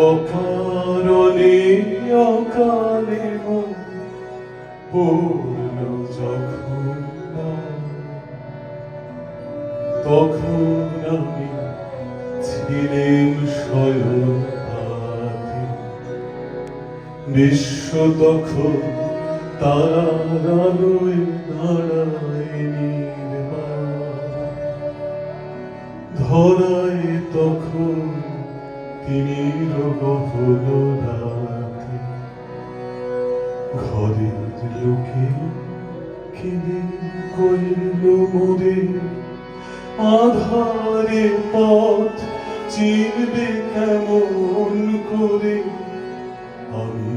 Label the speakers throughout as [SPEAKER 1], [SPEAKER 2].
[SPEAKER 1] অকারণে অকালে পড়ল যখন তখন আমি ছিলেন স্বয়ং হাতে। বিশ্ব তখন তারার আলোয় দাঁড়ায় নির্বাণ, ধরায় তখন তিমির গহন রাতে। ঘরের লোকে কেঁদে কইল মোরে, আধারে পথ চিনবে কেমন করে। আমি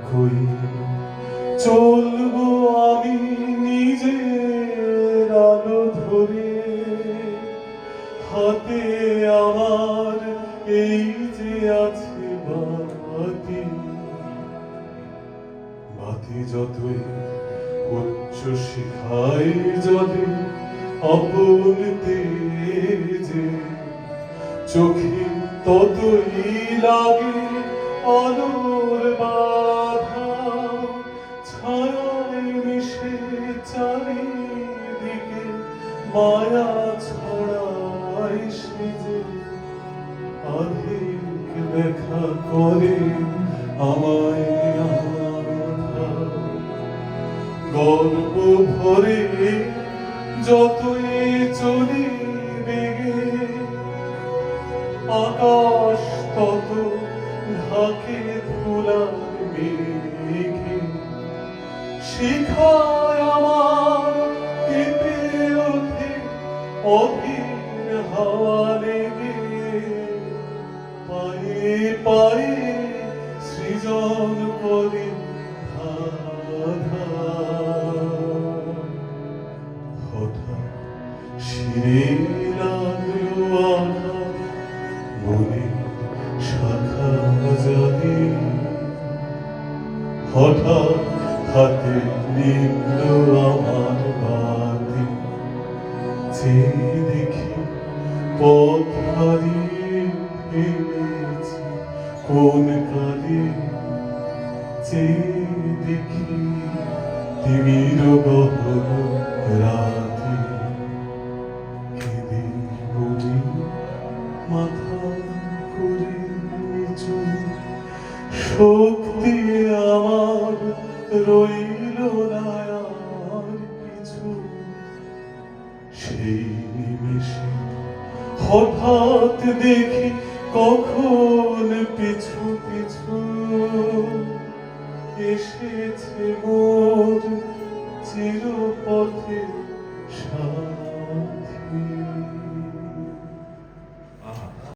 [SPEAKER 1] কইল চলবো আমি নিজের আলো ধরে, হাতে আমার এই যে আছে বাতি। বাতি যতই উচ্চ শিখায় জ্বলে আপন তেজে, চোখে ততই লাগে আলোর বাধা। ছায়ায় মিশে চারিদিকে মায়া ছড়ায় সেজে, আধিক দেখা করে আমায় আধা। গর্ব ভরে যতই চলি বেগে, আকাশ তত ঢাকে ধুলার মেঘে। শিখায় আমার কেঁপে ওঠে অধীর হাওয়া লেগে, পায়ে পায়ে সৃজন করে ধাঁধা। হঠাৎ শিরে লাগলো আঘাত মনের শাখা জানি, হঠাৎ হাতে নিল আমার বাতি। যে দেখি পথ হারিয়ে ফেলেছি কোন কালে, যে দেখি তিমির গহন রাতে। কেঁদে বলি মাথা করে নিচু, শক্তি আমার রইল না আর কিছু। সেই নিমেষে হঠাৎ দেখি কখন পিছু পিছু এসেছে মোর চিরপথে।